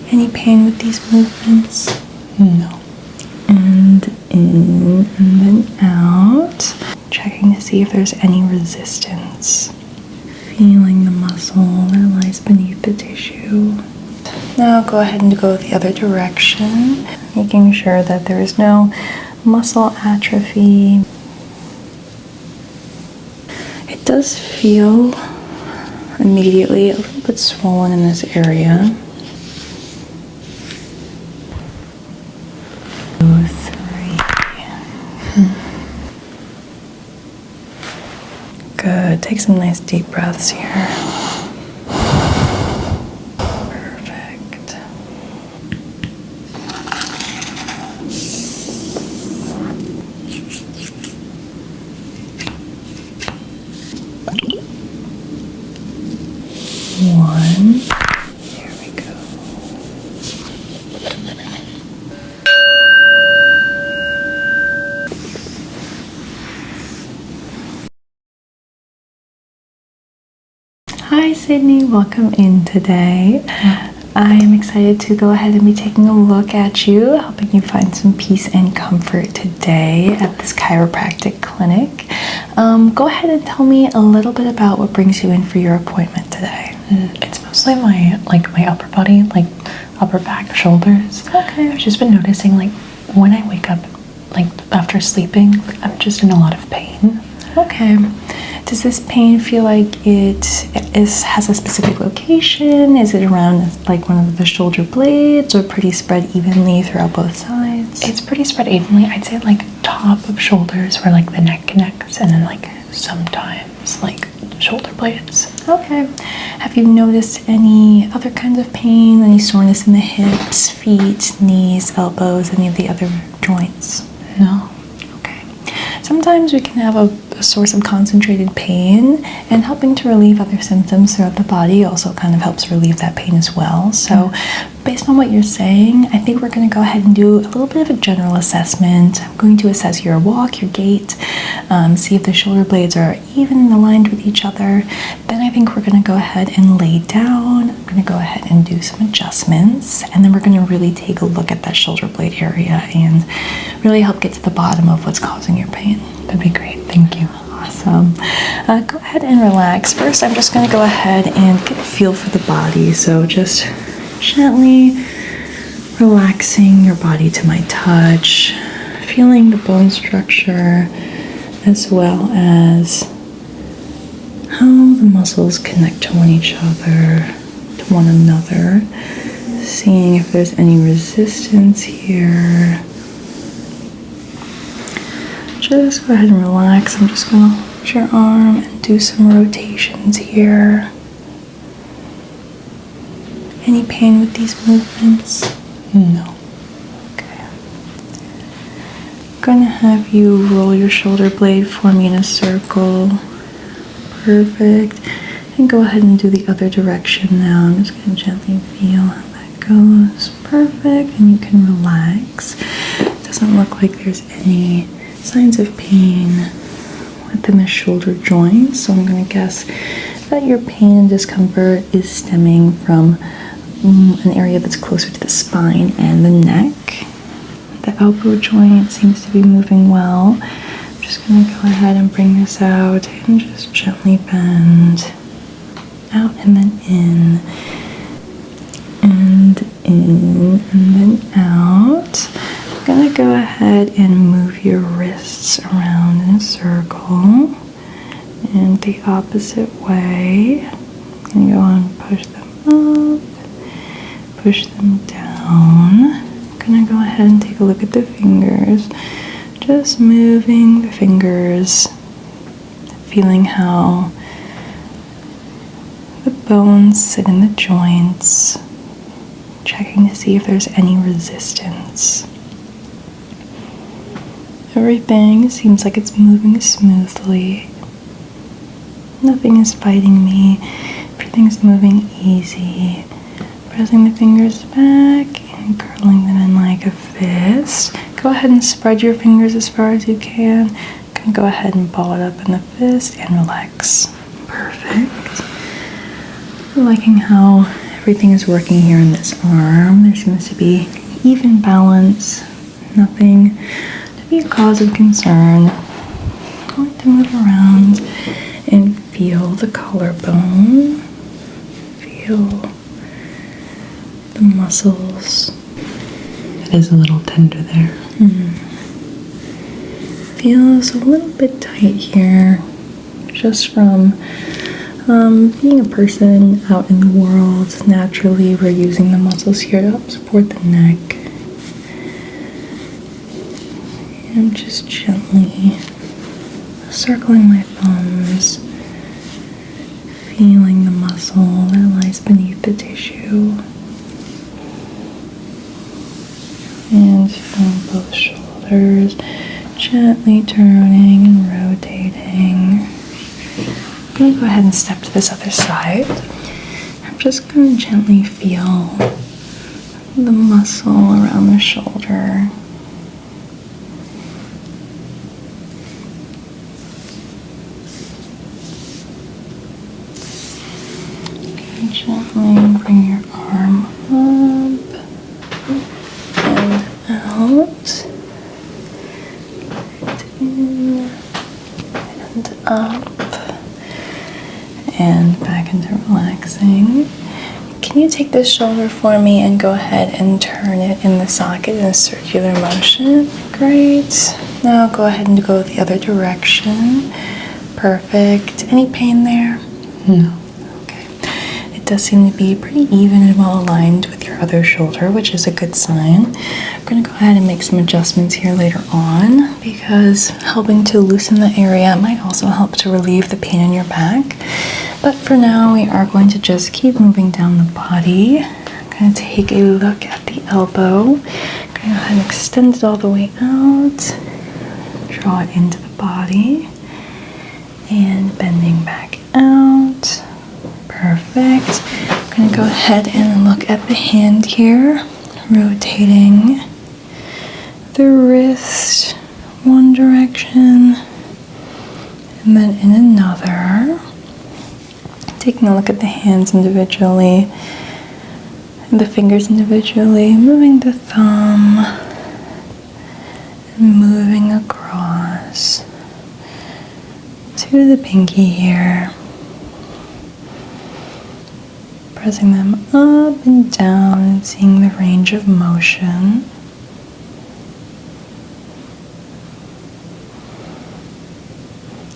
Any pain with these movements? No. And in and then out. Checking to see if there's any resistance. Feeling the muscle that lies beneath the tissue. Now go ahead and go the other direction, making sure that there is no muscle atrophy. It does feel immediately a little bit swollen in this area. 2, 3. Good. Take some nice deep breaths here. Perfect. One. Here we go. Hi Sydney, welcome in today. I am excited to go ahead and be taking a look at you, helping you find some peace and comfort today at this chiropractic clinic. Go ahead and tell me a little bit about what brings you in for your appointment today. It's mostly my upper body, like upper back, shoulders. Okay. I've just been noticing when I wake up, after sleeping, I'm just in a lot of pain. Okay. Does this pain feel like it has a specific location? Is it around one of the shoulder blades, or pretty spread evenly throughout both sides? It's pretty spread evenly. I'd say top of shoulders where the neck connects, and then sometimes shoulder blades. Okay. Have you noticed any other kinds of pain? Any soreness in the hips, feet, knees, elbows, any of the other joints? No. Okay. Sometimes we can have a source of concentrated pain, and helping to relieve other symptoms throughout the body also kind of helps relieve that pain as well. So based on what you're saying, I think we're going to go ahead and do a little bit of a general assessment. I'm going to assess your walk, your gait, see if the shoulder blades are even aligned with each other. Then I think we're going to go ahead and lay down. I'm going to go ahead and do some adjustments, and then we're going to really take a look at that shoulder blade area and really help get to the bottom of what's causing your pain. That'd be great. Thank you. Awesome. Go ahead and relax. First, I'm just going to go ahead and get a feel for the body. So just gently relaxing your body to my touch, feeling the bone structure, as well as how the muscles connect to one another, seeing if there's any resistance here. Just go ahead and relax. I'm just going to lift your arm and do some rotations here. Any pain with these movements? No. Okay. I'm going to have you roll your shoulder blade for me in a circle. Perfect. And go ahead and do the other direction now. I'm just going to gently feel how that goes. Perfect. And you can relax. It doesn't look like there's any signs of pain within the shoulder joint, so I'm going to guess that your pain and discomfort is stemming from an area that's closer to the spine and the neck. The elbow joint seems to be moving well. I'm just going to go ahead and bring this out and just gently bend out and then in and in and then out. I'm going to go ahead and move your wrists around in a circle and the opposite way. I'm going to go and push them up, push them down. I'm going to go ahead and take a look at the fingers. Just moving the fingers, feeling how the bones sit in the joints, checking to see if there's any resistance. Everything seems like it's moving smoothly. Nothing is fighting me. Everything's moving easy. Pressing the fingers back and curling them in like a fist. Go ahead and spread your fingers as far as you can. Go ahead and ball it up in the fist and relax. Perfect. Liking how everything is working here in this arm. There seems to be even balance, nothing to be a cause of concern. I'm going to move around and feel the collarbone, feel the muscles. It is a little tender there. Feels a little bit tight here, just from being a person out in the world. Naturally, we're using the muscles here to help support the neck. And I'm just gently circling my thumbs, feeling the muscle that lies beneath the tissue. And feeling both shoulders, gently turning and rotating. I'm going to go ahead and step to this other side. I'm just going to gently feel the muscle around the shoulder. Okay, gently bring your arm up and out. In and up. And back into relaxing. Can you take this shoulder for me and go ahead and turn it in the socket in a circular motion? Great. Now go ahead and go the other direction. Perfect. Any pain there? No. Okay. It does seem to be pretty even and well aligned with your other shoulder, which is a good sign. I'm going to go ahead and make some adjustments here later on, because helping to loosen the area might also help to relieve the pain in your back. But for now, we are going to just keep moving down the body. I'm going to take a look at the elbow. I'm going to go ahead and extend it all the way out. Draw it into the body. And bending back out. Perfect. I'm going to go ahead and look at the hand here. Rotating the wrist one direction and then in another. Taking a look at the hands individually and the fingers individually, moving the thumb and moving across to the pinky here. Pressing them up and down and seeing the range of motion.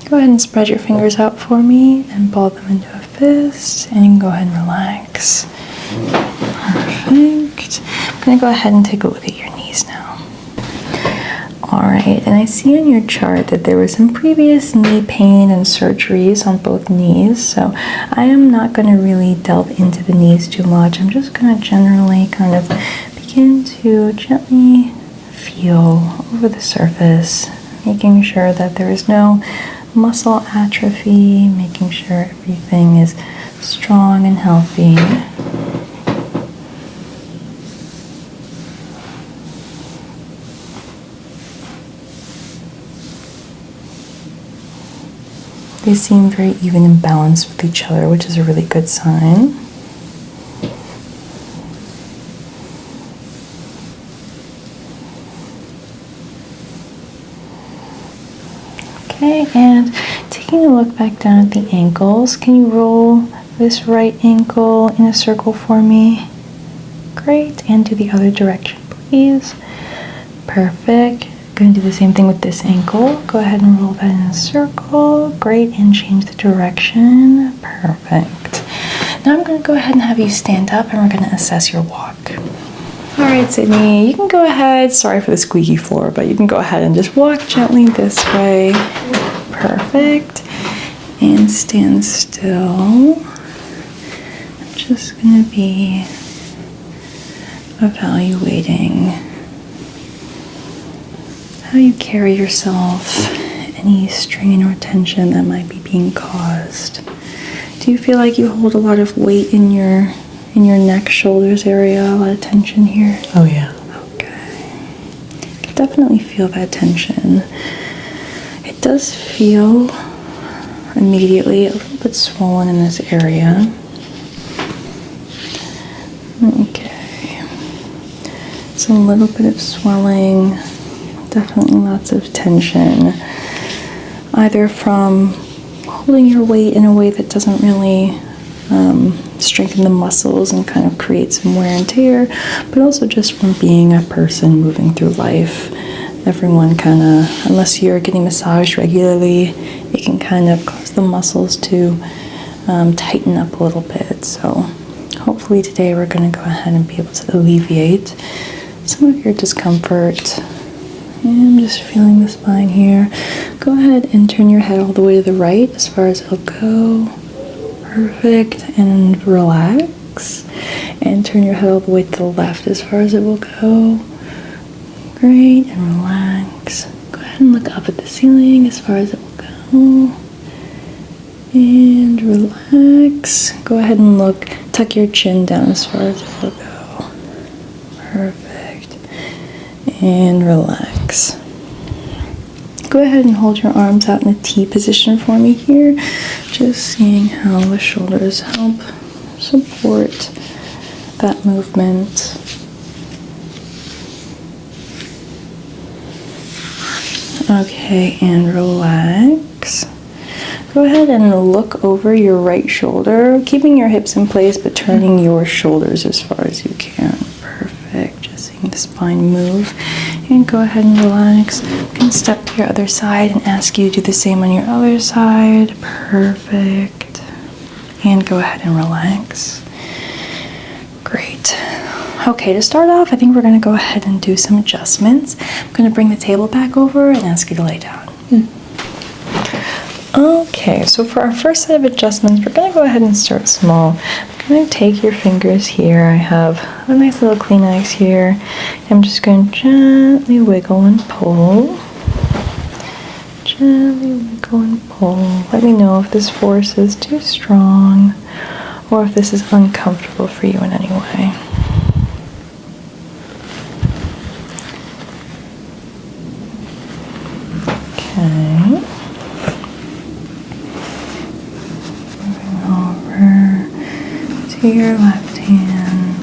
Go ahead and spread your fingers out for me and ball them into a fist, and you can go ahead and relax. Perfect. I'm going to go ahead and take a look at your knees now. Alright, and I see on your chart that there was some previous knee pain and surgeries on both knees, so I am not going to really delve into the knees too much. I'm just going to generally kind of begin to gently feel over the surface, making sure that there is no muscle atrophy, making sure everything is strong and healthy. They seem very even and balanced with each other, which is a really good sign. Okay, and taking a look back down at the ankles, can you roll this right ankle in a circle for me? Great, and do the other direction, please. Perfect. Going to do the same thing with this ankle. Go ahead and roll that in a circle. Great, and change the direction. Perfect. Now I'm going to go ahead and have you stand up, and we're going to assess your walk. All right, Sydney, you can go ahead. Sorry for the squeaky floor, but you can go ahead and just walk gently this way. Perfect. And stand still. I'm just going to be evaluating how you carry yourself, any strain or tension that might be being caused. Do you feel like you hold a lot of weight in your neck, shoulders area, a lot of tension here? Oh yeah. Okay. I can definitely feel that tension. It does feel immediately a little bit swollen in this area. Okay. So a little bit of swelling, definitely lots of tension, either from holding your weight in a way that doesn't really strengthen the muscles and kind of create some wear and tear, but also just from being a person moving through life. Everyone kind of, unless you're getting massaged regularly, it can kind of cause the muscles to tighten up a little bit. So hopefully today we're going to go ahead and be able to alleviate some of your discomfort. And I'm just feeling the spine here. Go ahead and turn your head all the way to the right as far as it'll go. Perfect. And relax. And turn your head all the way to the left as far as it will go. Great. And relax. Go ahead and look up at the ceiling as far as it will go. And relax. Go ahead and look. Tuck your chin down as far as it will go. Perfect. And relax. Go ahead and hold your arms out in a T position for me here. Just seeing how the shoulders help support that movement. Okay, and relax. Go ahead and look over your right shoulder, keeping your hips in place, but turning your shoulders as far as you can. Perfect. Just seeing the spine move. And go ahead and relax. You can step to your other side and ask you to do the same on your other side. Perfect. And go ahead and relax. Great. Okay, to start off, I think we're going to go ahead and do some adjustments. I'm going to bring the table back over and ask you to lay down. Okay, so for our first set of adjustments, we're going to go ahead and start small. I'm going to take your fingers here. I have a nice little Kleenex here. I'm just going to gently wiggle and pull. Gently wiggle and pull. Let me know if this force is too strong or if this is uncomfortable for you in any way. Okay. To your left hand.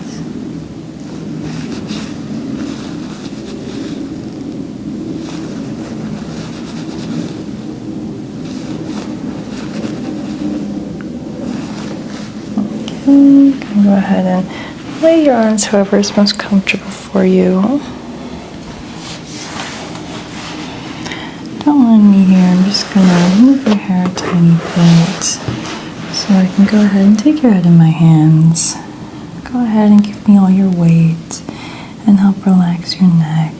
Okay, you can go ahead and lay your arms however is most comfortable for you. Don't mind me here, I'm just gonna move your hair a tiny bit. So I can go ahead and take your head in my hands. Go ahead and give me all your weight and help relax your neck.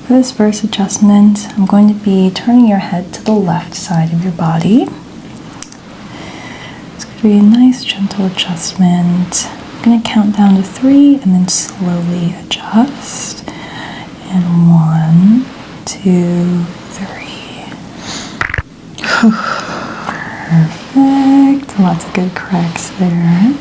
For this first adjustment, I'm going to be turning your head to the left side of your body. It's going to be a nice gentle adjustment. I'm going to count down to 3 and then slowly adjust. And 1, 2, 3. Perfect. Lots of good cracks there. I'm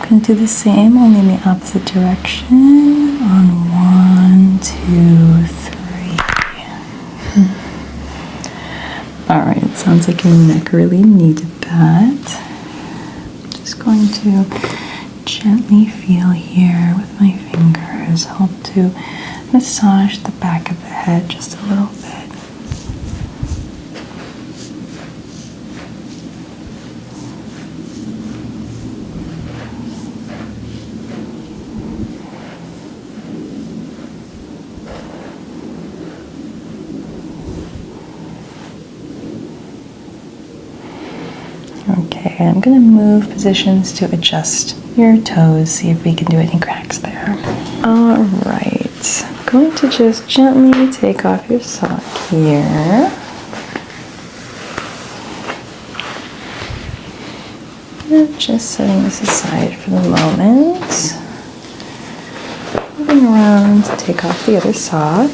going to do the same, only in the opposite direction. On 1, 2, 3. Alright, it sounds like your neck really needed that. Just going to gently feel here with my fingers. Help to massage the back of the head just a little bit. Okay, I'm going to move positions to adjust your toes, see if we can do any cracks there. Alright, I'm going to just gently take off your sock here. And just setting this aside for the moment. Moving around to take off the other sock.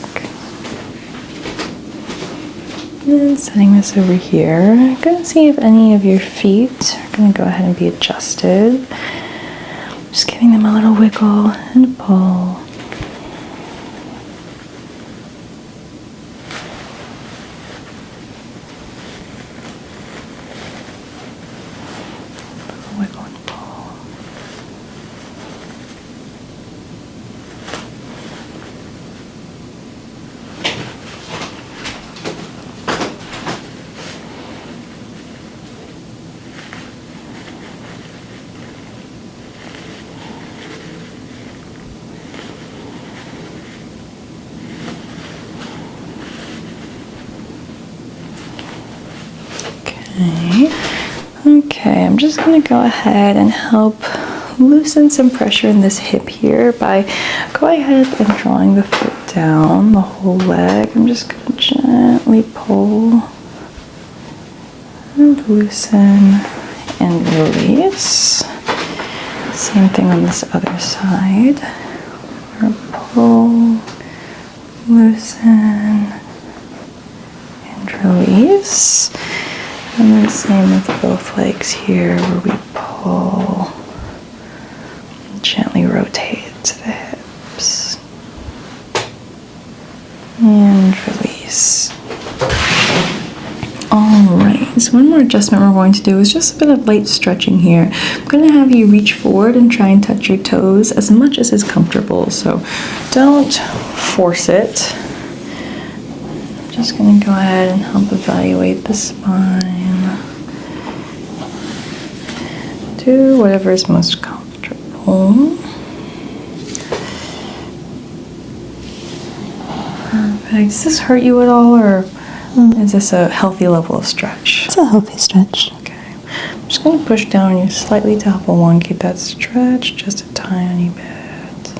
And setting this over here. I'm going to see if any of your feet are going to go ahead and be adjusted. Just giving them a little wiggle and a pull. Wiggle and pull. Okay, I'm just gonna go ahead and help loosen some pressure in this hip here by going ahead and drawing the foot down, the whole leg. I'm just gonna gently pull and loosen and release. Same thing on this other side. Or pull, loosen, and release. And then same with both legs here, where we pull and gently rotate to the hips. And release. Alright, so one more adjustment we're going to do is just a bit of light stretching here. I'm going to have you reach forward and try and touch your toes as much as is comfortable, so don't force it. I'm just going to go ahead and help evaluate the spine. Do whatever is most comfortable. Perfect. Does this hurt you at all, or is this a healthy level of stretch? It's a healthy stretch. Okay. I'm just going to push down on you slightly to help elongate that stretch just a tiny bit.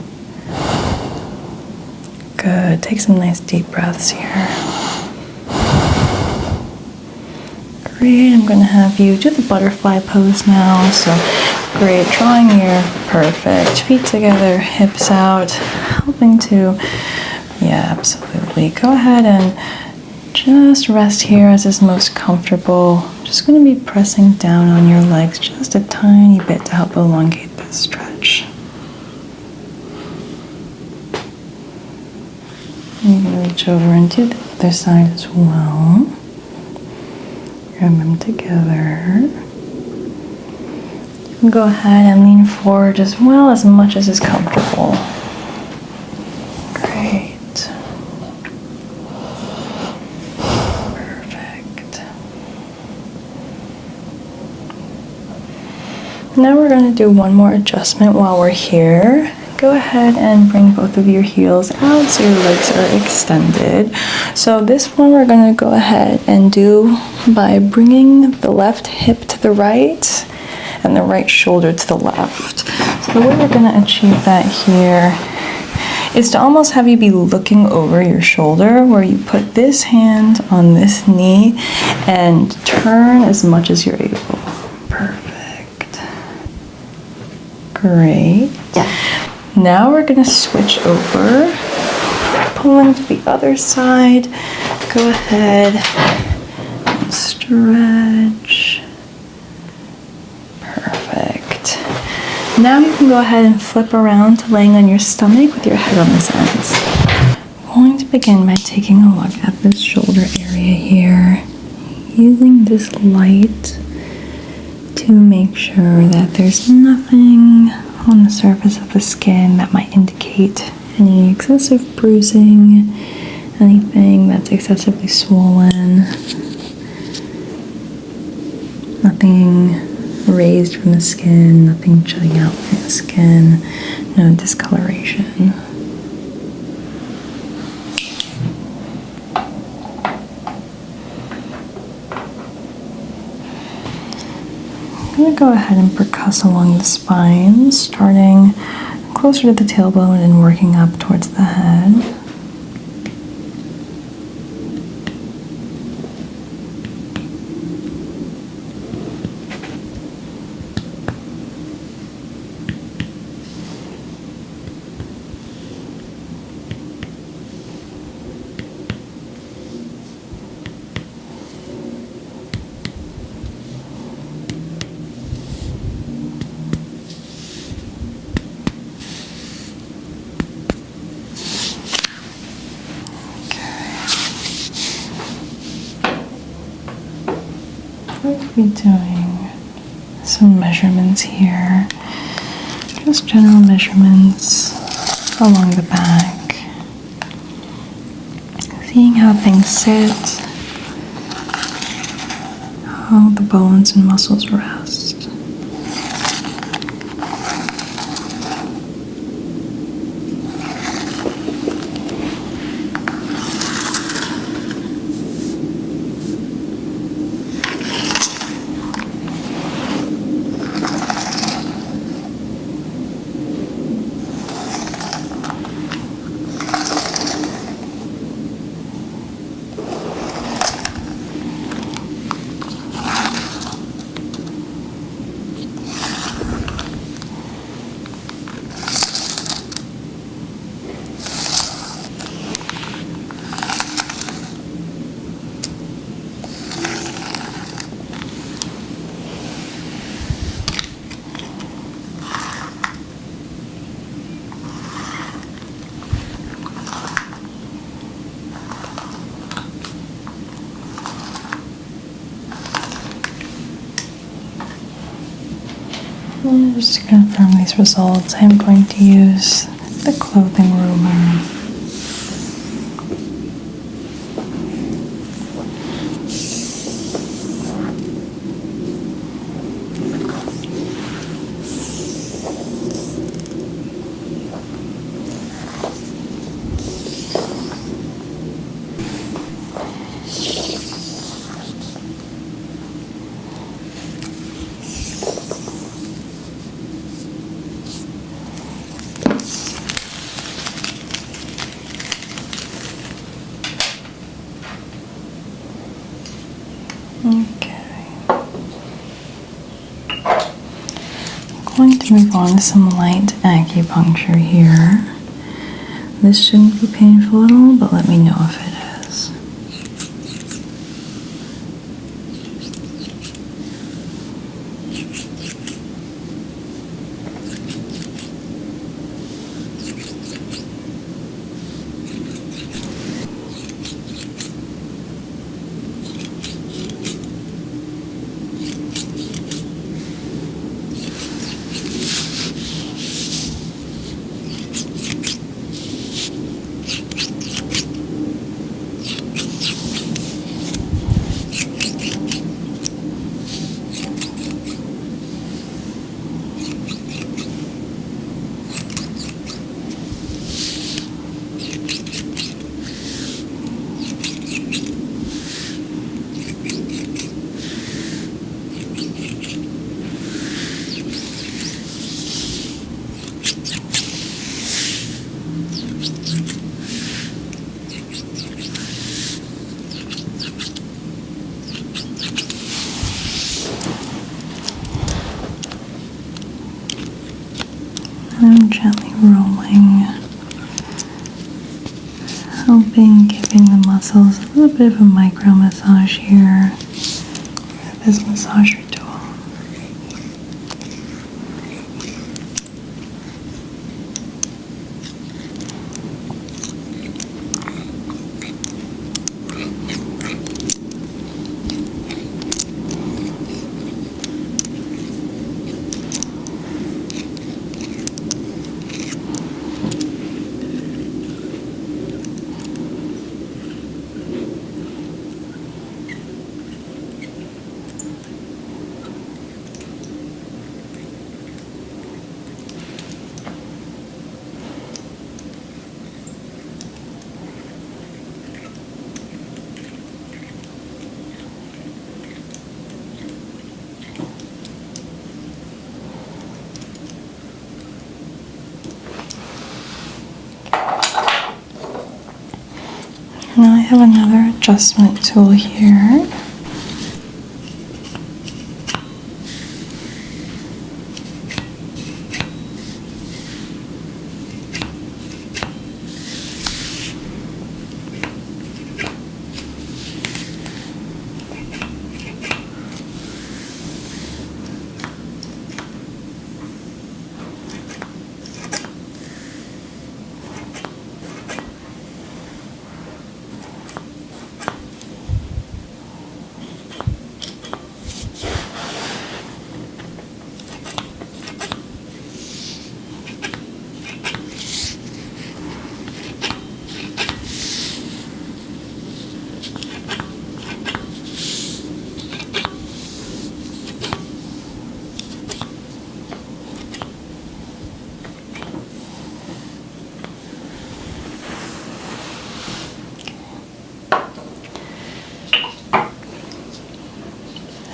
Good. Take some nice deep breaths here. Great. I'm going to have you do the butterfly pose now. So great. Drawing your perfect feet together, hips out, helping to, yeah, absolutely. Go ahead and just rest here as is most comfortable. Just going to be pressing down on your legs just a tiny bit to help elongate that stretch. You can reach over and do the other side as well. Grab them together. You can go ahead and lean forward as well, as much as is comfortable. Great. Perfect. Now we're going to do one more adjustment while we're here. Go ahead and bring both of your heels out so your legs are extended. So this one we're going to go ahead and do by bringing the left hip to the right and the right shoulder to the left. So the way we're going to achieve that here is to almost have you be looking over your shoulder, where you put this hand on this knee and turn as much as you're able. Perfect. Great. Yeah. Now we're going to switch over, pulling to the other side. Go ahead and stretch. Perfect. Now you can go ahead and flip around to laying on your stomach with your head on this end. I'm going to begin by taking a look at this shoulder area here, using this light to make sure that there's nothing on the surface of the skin that might indicate any excessive bruising, anything that's excessively swollen, nothing raised from the skin, nothing jutting out from the skin, no discoloration. I'm going to go ahead and percuss along the spine, starting closer to the tailbone and working up towards the head. Going to be doing some measurements here, just general measurements along the back, seeing how things sit, how the bones and muscles rest. And just to confirm these results, I'm going to use the clothing ruler. Okay. I'm going to move on to some light acupuncture here. This shouldn't be painful at all, but let me know if it is. I'm gently rolling, helping giving the muscles a little bit of a micro massage here with this massager tool. Now I have another adjustment tool here.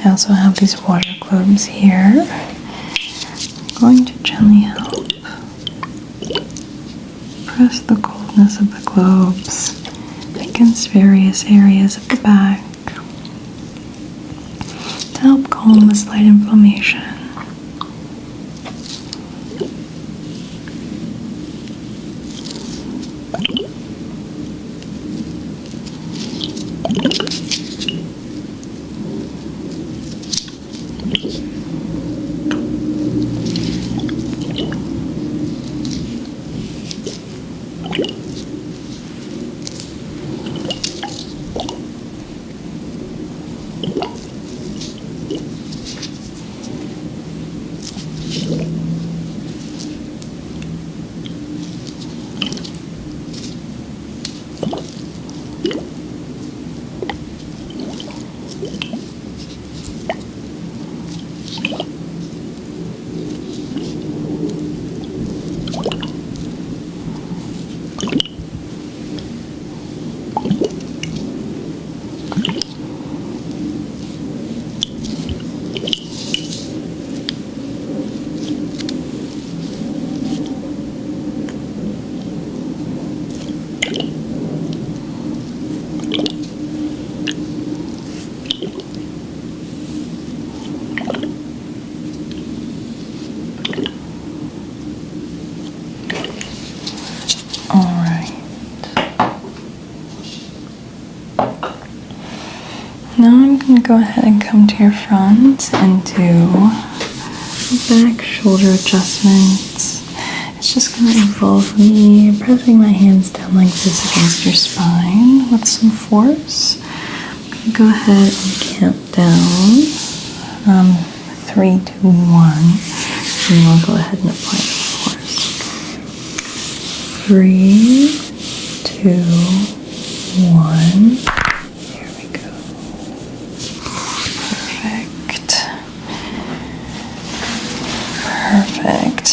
I also have these water globes here. I'm going to gently help press the coldness of the globes against various areas of the back to help calm the slight inflammation. Alright. Now I'm going to go ahead and come to your front and do back shoulder adjustments. It's just going to involve me pressing my hands down like this against your spine with some force. I'm going to go ahead and count down 3, 2, 1, and I'll go ahead and apply the force. 3, 2, 1. There we go. Perfect.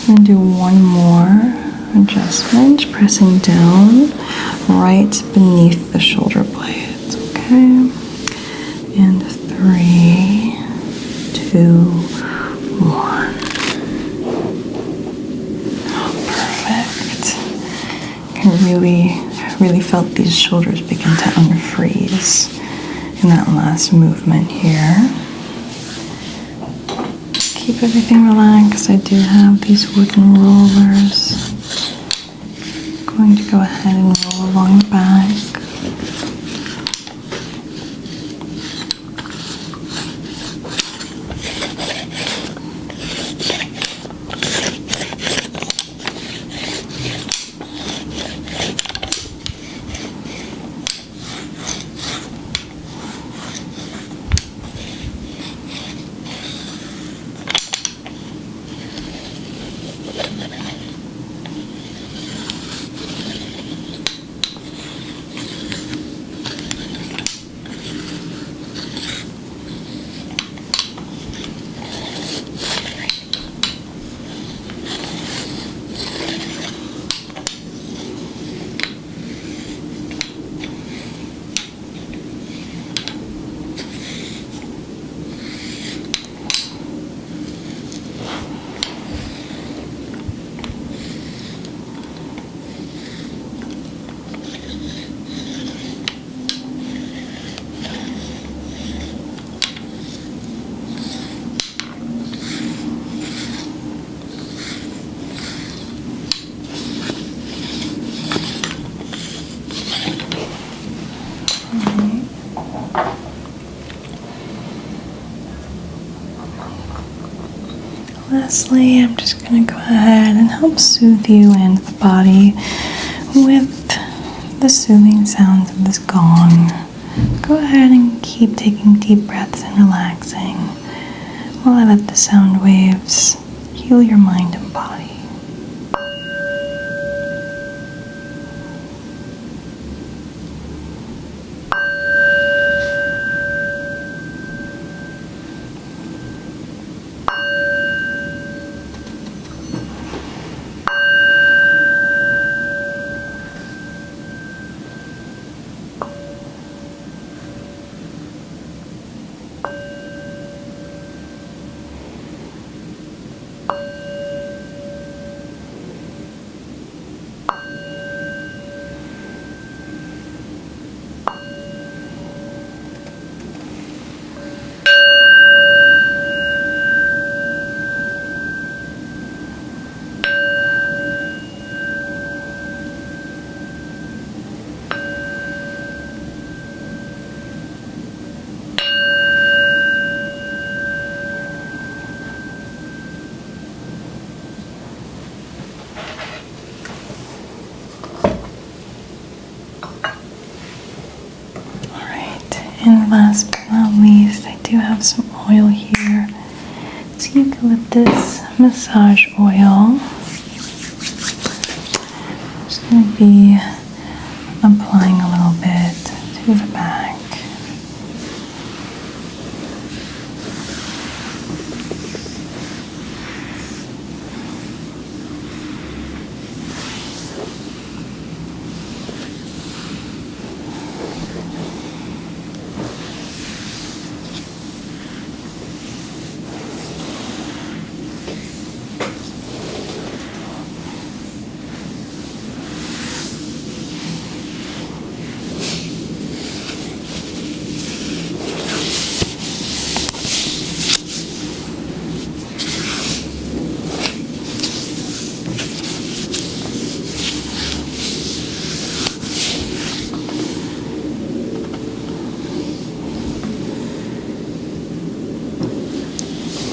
I'm going to do one more adjustment, pressing down right beneath the shoulder blades, okay? And 3, 2, 1. Oh, perfect. I really felt these shoulders begin to unfreeze in that last movement here. Keep everything relaxed. I do have these wooden rollers. I'm going to go ahead and roll along the back. Lastly, I'm just going to go ahead and help soothe you and the body with the soothing sounds of this gong. Go ahead and keep taking deep breaths and relaxing while I let the sound waves heal your mind and body. And last but not least, I do have some oil here. It's eucalyptus massage oil. I'm just going to be applying a little bit to the back.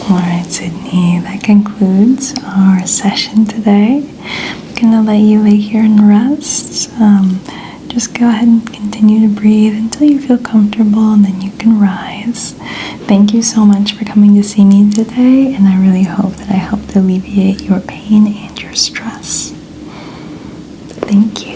Alright, Sydney, that concludes our session today. I'm gonna let you lay here and rest. Just go ahead and continue to breathe until you feel comfortable, and then you can rise. Thank you so much for coming to see me today, and I really hope that I helped alleviate your pain and your stress. Thank you.